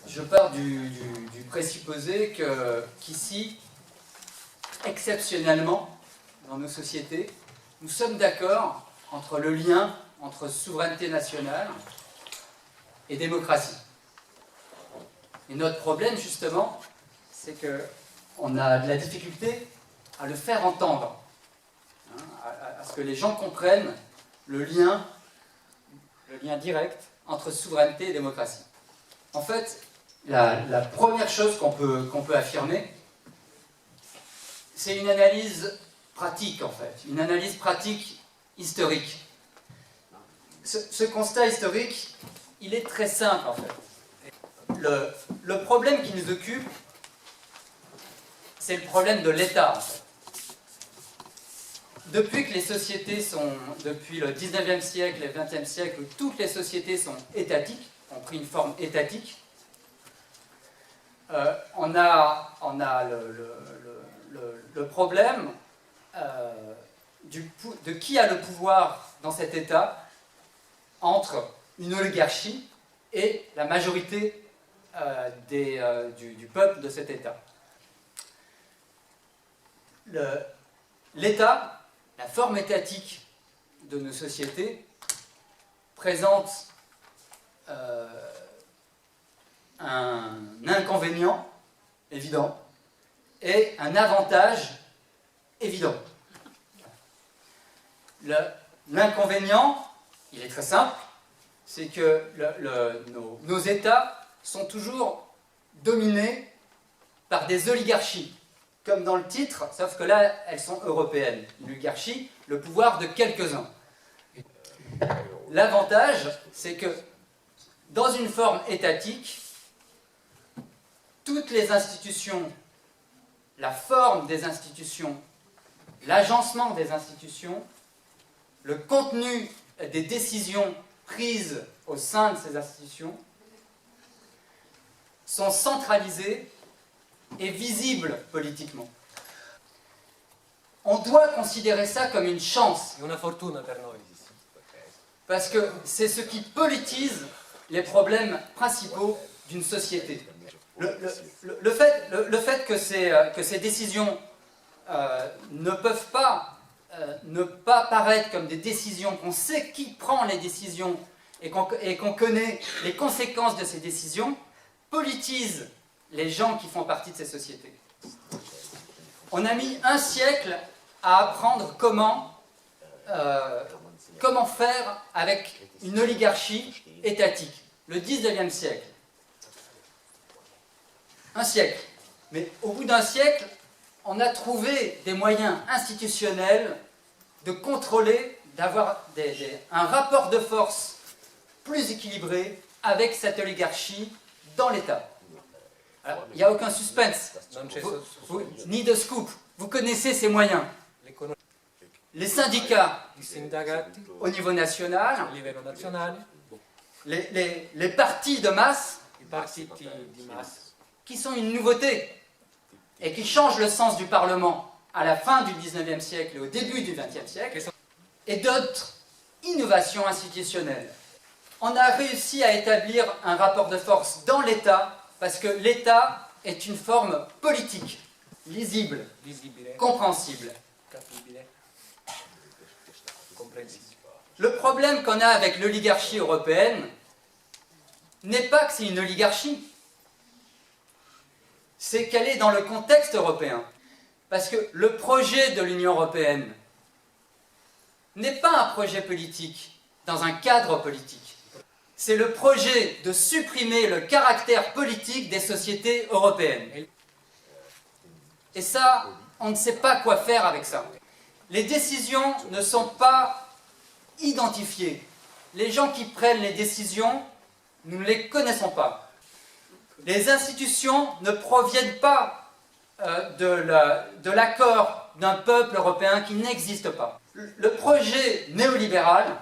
Je pars du présupposé qu'ici, exceptionnellement, dans nos sociétés, nous sommes d'accord entre le lien entre souveraineté nationale et démocratie. Et notre problème, justement, c'est qu'on a de la difficulté à le faire entendre, hein, à ce que les gens comprennent le lien direct entre souveraineté et démocratie. En fait, la première chose qu'on peut affirmer, c'est une analyse pratique, en fait, une analyse pratique historique. Ce constat historique, il est très simple, en fait. Le problème qui nous occupe, c'est le problème de l'État, en fait. Depuis que les sociétés sont, depuis le 19e siècle et le 20e siècle, toutes les sociétés sont étatiques, ont pris une forme étatique, on a le problème de qui a le pouvoir dans cet État entre une oligarchie et la majorité du peuple de cet État. L'État, la forme étatique de nos sociétés, présente un inconvénient évident et un avantage évident. L'inconvénient, il est très simple, c'est que nos États sont toujours dominés par des oligarchies, comme dans le titre, sauf que là, elles sont européennes. Une oligarchie, le pouvoir de quelques-uns. L'avantage, c'est que dans une forme étatique, toutes les institutions, la forme des institutions, l'agencement des institutions, le contenu des décisions prises au sein de ces institutions sont centralisés et visibles politiquement. On doit considérer ça comme une chance. È una fortuna per noi. Parce que c'est ce qui politise les problèmes principaux d'une société. Le fait que ces décisions ne peuvent pas ne pas paraître comme des décisions, qu'on sait qui prend les décisions et qu'on connaît les conséquences de ces décisions, politise les gens qui font partie de ces sociétés. On a mis un siècle à apprendre comment faire avec une oligarchie étatique. Le 19e siècle. Un siècle. Mais au bout d'un siècle, on a trouvé des moyens institutionnels de contrôler, d'avoir un rapport de force plus équilibré avec cette oligarchie dans l'État. Alors, il n'y a aucun suspense, ni de scoop. Vous connaissez ces moyens. Les syndicats au niveau national, les partis de masse, qui sont une nouveauté et qui changent le sens du Parlement à la fin du 19e siècle et au début du 20e siècle, et d'autres innovations institutionnelles. On a réussi à établir un rapport de force dans l'État parce que l'État est une forme politique, lisible, compréhensible. Le problème qu'on a avec l'oligarchie européenne n'est pas que c'est une oligarchie, c'est qu'elle est dans le contexte européen. Parce que le projet de l'Union européenne n'est pas un projet politique dans un cadre politique. C'est le projet de supprimer le caractère politique des sociétés européennes. Et ça, on ne sait pas quoi faire avec ça. Les décisions ne sont pas identifiées. Les gens qui prennent les décisions, nous ne les connaissons pas. Les institutions ne proviennent pas de l'accord d'un peuple européen qui n'existe pas. Le projet néolibéral,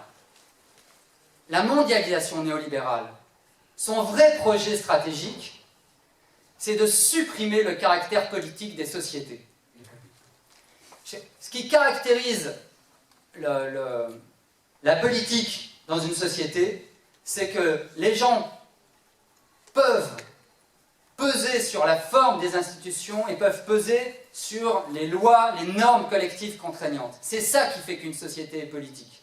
la mondialisation néolibérale, son vrai projet stratégique, c'est de supprimer le caractère politique des sociétés. Ce qui caractérise la politique dans une société, c'est que les gens peuvent peser sur la forme des institutions et peuvent peser sur les lois, les normes collectives contraignantes. C'est ça qui fait qu'une société est politique.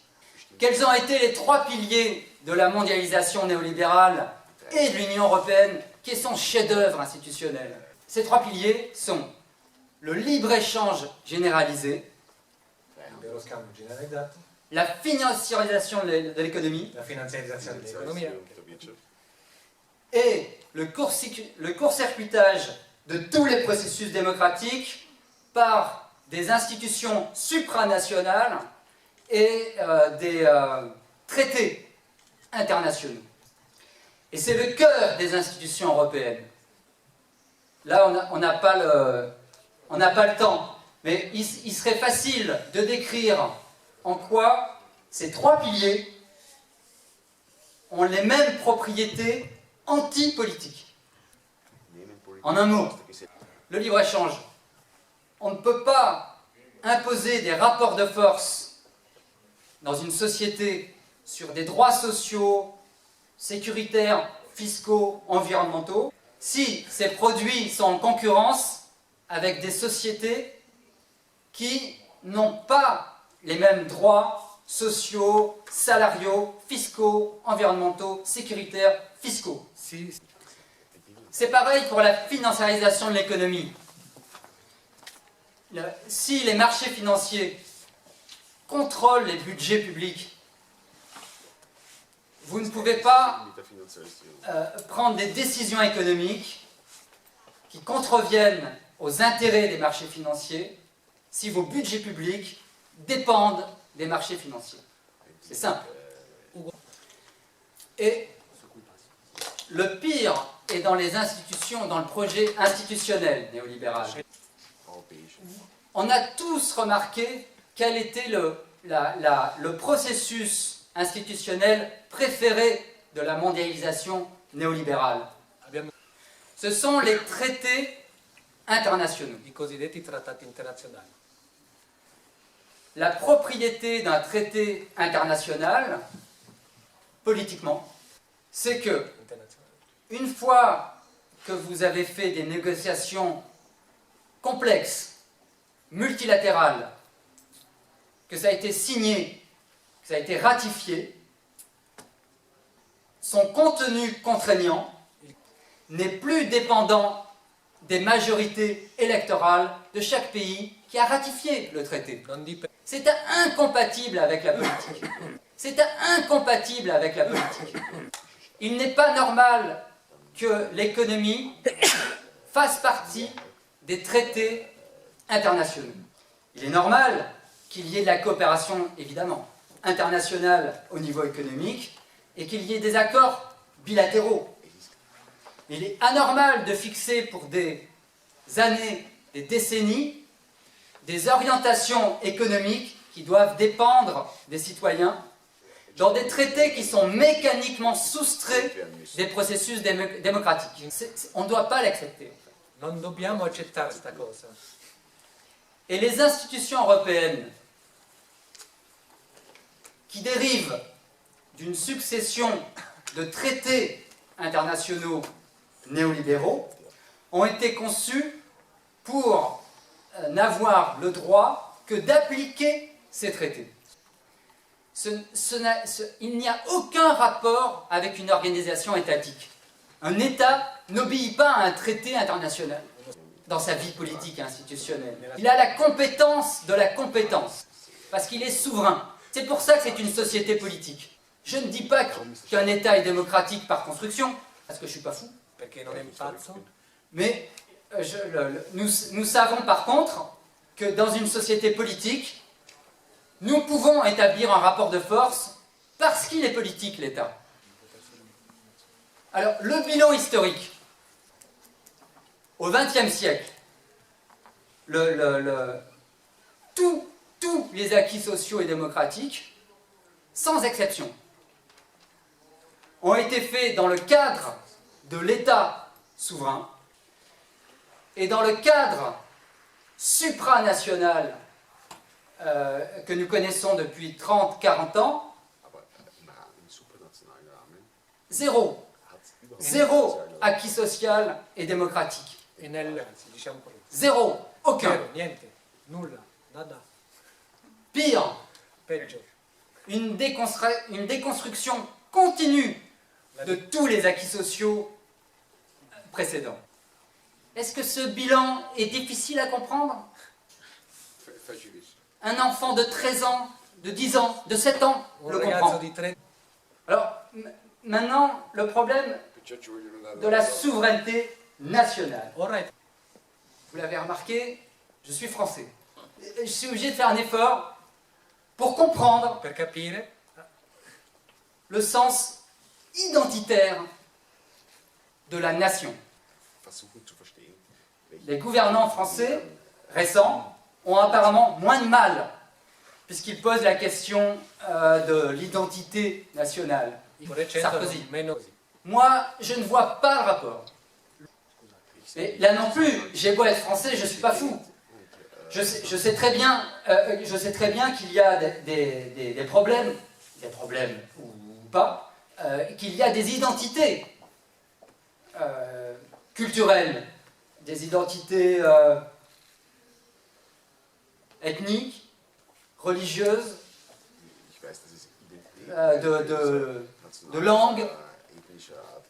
Quels ont été les 3 piliers de la mondialisation néolibérale et de l'Union européenne, qui est son chef-d'œuvre institutionnel? Ces 3 piliers sont le libre-échange généralisé, la financiarisation de l'économie et le court-circuitage de tous les processus démocratiques par des institutions supranationales et des traités internationaux. Et c'est le cœur des institutions européennes. Là, on n'a pas le temps, mais il serait facile de décrire en quoi ces 3 piliers ont les mêmes propriétés anti-politiques. En un mot, le libre-échange. On ne peut pas imposer des rapports de force dans une société sur des droits sociaux, sécuritaires, fiscaux, environnementaux, si ces produits sont en concurrence avec des sociétés qui n'ont pas les mêmes droits sociaux, salariaux, fiscaux, environnementaux, sécuritaires, fiscaux. C'est pareil pour la financiarisation de l'économie. Si les marchés financiers contrôlent les budgets publics, vous ne pouvez pas prendre des décisions économiques qui contreviennent aux intérêts des marchés financiers si vos budgets publics dépendent des marchés financiers. C'est simple. Et le pire est dans les institutions, dans le projet institutionnel néolibéral. On a tous remarqué quel était le processus institutionnel préféré de la mondialisation néolibérale. Ce sont les traités internationaux. I cosiddetti trattati internazionali. La propriété d'un traité international, politiquement, c'est que, une fois que vous avez fait des négociations complexes, multilatérales, que ça a été signé, que ça a été ratifié, son contenu contraignant n'est plus dépendant des majorités électorales de chaque pays qui a ratifié le traité. C'est incompatible avec la politique. C'est incompatible avec la politique. Il n'est pas normal que l'économie fasse partie des traités internationaux. Il est normal qu'il y ait de la coopération, évidemment, internationale au niveau économique et qu'il y ait des accords bilatéraux. Il est anormal de fixer pour des années, des décennies, des orientations économiques qui doivent dépendre des citoyens dans des traités qui sont mécaniquement soustraits des processus démocratiques. On ne doit pas l'accepter. Non dobbiamo accettare questa cosa. Et les institutions européennes qui dérivent d'une succession de traités internationaux néolibéraux ont été conçues pour n'avoir le droit que d'appliquer ces traités. Il n'y a aucun rapport avec une organisation étatique. Un État n'obéit pas à un traité international dans sa vie politique et institutionnelle. Il a la compétence de la compétence, parce qu'il est souverain. C'est pour ça que c'est une société politique. Je ne dis pas qu'un État est démocratique par construction, parce que je ne suis pas fou. Mais nous savons par contre que dans une société politique, nous pouvons établir un rapport de force parce qu'il est politique, l'État. Alors, le bilan historique. Au XXe siècle, tous les acquis sociaux et démocratiques, sans exception, ont été faits dans le cadre de l'État souverain et dans le cadre supranational que nous connaissons depuis 30-40 ans, Zéro. Zéro acquis social et démocratique. NL, diciamo così. Zéro. Aucun. Zero, niente, nulla, nada, Pire, peggio. une déconstruction continue de tous les acquis sociaux précédents. Est-ce que ce bilan est difficile à comprendre? Facilissimo. Un enfant de 13 ans, de 10 ans, de 7 ans Un le ragazzo comprend. di 3 Alors, maintenant, le problème Perciò ci vogliono dare de la souveraineté nationale. ora Vous l'avez remarqué, je suis français. Je suis obligé de faire un effort pour comprendre per capire le sens identitaire de la nation. versuchen zu verstehen. Les gouvernants français récents ont apparemment moins de mal, puisqu'ils posent la question de l'identité nationale. recente Sarkozy. meno. Moi, je ne vois pas le rapport. Et là non plus, j'ai beau être français, je ne suis pas fou. Je sais très bien qu'il y a des problèmes ou pas, qu'il y a des identités culturelles, des identités ethniques, religieuses, Ich weiß, das ist Identität. de langue,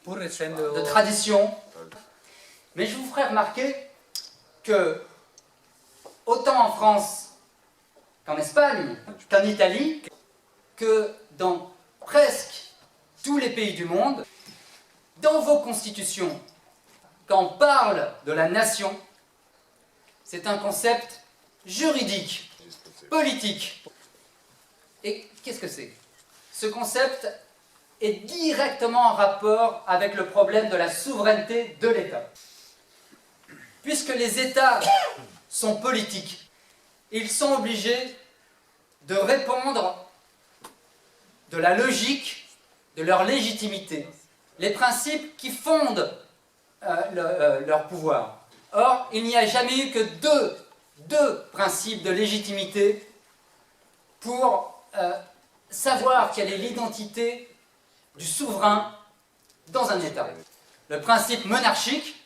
Pur essendo de tradition. Mais je vous ferai remarquer que, autant en France qu'en Espagne, qu'en Italie, que dans presque tous les pays du monde, dans vos constitutions, quand on parle de la nation, c'est un concept juridique, politique. Et qu'est-ce que c'est? Ce concept est directement en rapport avec le problème de la souveraineté de l'État. Puisque les États sont politiques, ils sont obligés de répondre de la logique de leur légitimité, les principes qui fondent leur pouvoir. Or, il n'y a jamais eu que deux principes de légitimité pour savoir quelle est l'identité du souverain dans un État. Le principe monarchique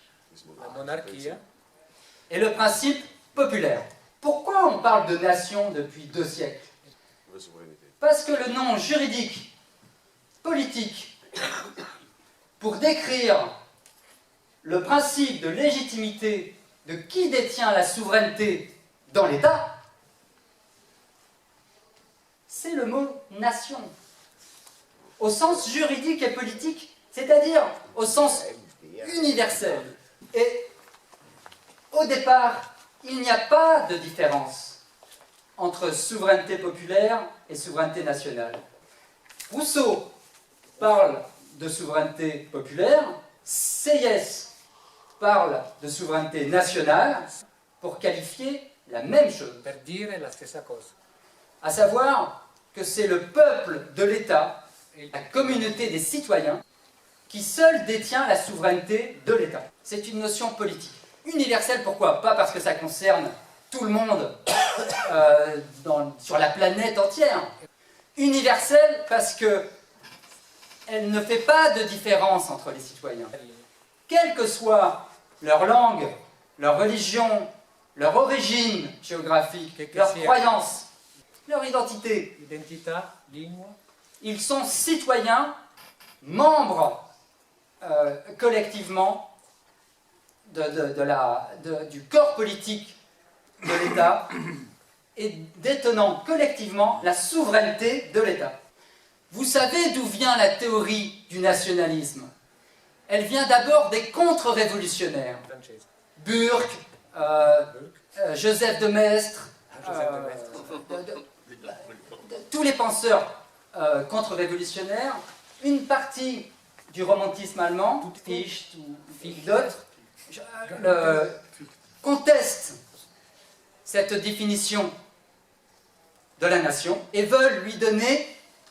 la monarchia, et le principe populaire. Pourquoi on parle de nation depuis 2 siècles? Über Souveränität. Parce que le nom juridique, politique, pour décrire le principe de légitimité de qui détient la souveraineté dans l'État, c'est le mot nation. Au sens juridique et politique, c'est-à-dire au sens universel. Et au départ, il n'y a pas de différence entre souveraineté populaire et souveraineté nationale. Rousseau parle de souveraineté populaire, Sieyès parle de souveraineté nationale pour qualifier la même chose, per dire la stessa cosa. à savoir que c'est le peuple de l'État, la communauté des citoyens, qui seul détient la souveraineté de l'État. C'est une notion politique. Universelle, pourquoi? Pas parce que ça concerne tout le monde sur la planète entière. Universelle parce que elle ne fait pas de différence entre les citoyens. Quelle que soit leur langue, leur religion, leur origine géographique, leur croyance, leur identité, Identità, lingua, ils sont citoyens, membres collectivement du corps politique de l'État et détenant collectivement la souveraineté de l'État. Vous savez d'où vient la théorie du nationalisme? Elle vient d'abord des contre-révolutionnaires. francese. Burke, Joseph de Maistre, Joseph de Maistre. tous les penseurs contre-révolutionnaires, une partie du romantisme allemand, Fichte ou d'autres, contestent cette définition de la nation et veulent lui donner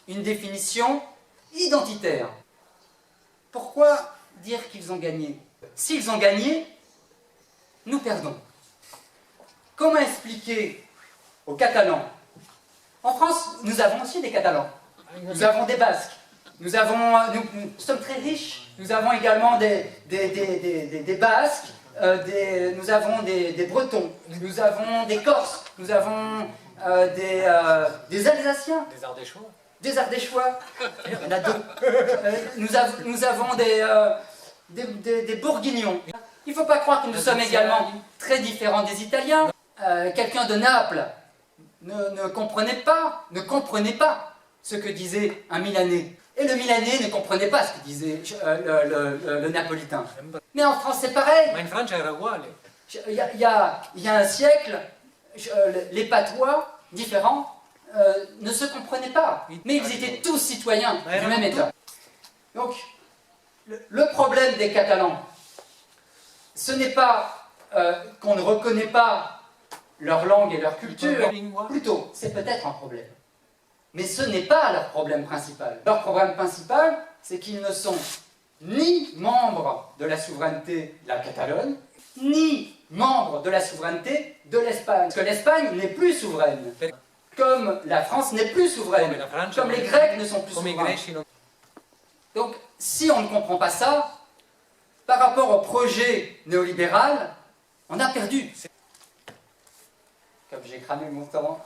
une définition identitaire. Pourquoi dire qu'ils ont gagné? S'ils ont gagné, nous perdons. Comment expliquer aux Catalans? En France, nous avons aussi des Catalans. Nous avons des Basques. nous sommes très riches. Nous avons également des Basques, nous avons des Bretons, nous avons des Corses, nous avons des Alsaciens, Des Ardéchois. il y en a deux. Nous avons des Bourguignons. Il ne faut pas croire que nous sommes également très différents des Italiens. Quelqu'un de Naples ne comprenait pas ce que disait un Milanais. Et le Milanais ne comprenait pas ce que disait le Napolitain. Mais en France, c'est pareil. Ma in Francia era uguale. Il y a un siècle, les patois différents ne se comprenaient pas. Mais ils étaient tous citoyens du même État. Donc, le problème des Catalans, ce n'est pas qu'on ne reconnaît pas leur langue et leur culture. Plutôt, c'est peut-être un problème. Mais ce n'est pas leur problème principal. Leur problème principal, c'est qu'ils ne sont ni membres de la souveraineté de la Catalogne, ni membres de la souveraineté de l'Espagne. Parce que l'Espagne n'est plus souveraine. Comme la France n'est plus souveraine. Comme les Grecs ne sont plus souverains. Donc, si on ne comprend pas ça, par rapport au projet néolibéral, on a perdu. Comme j'ai cramé mon temps.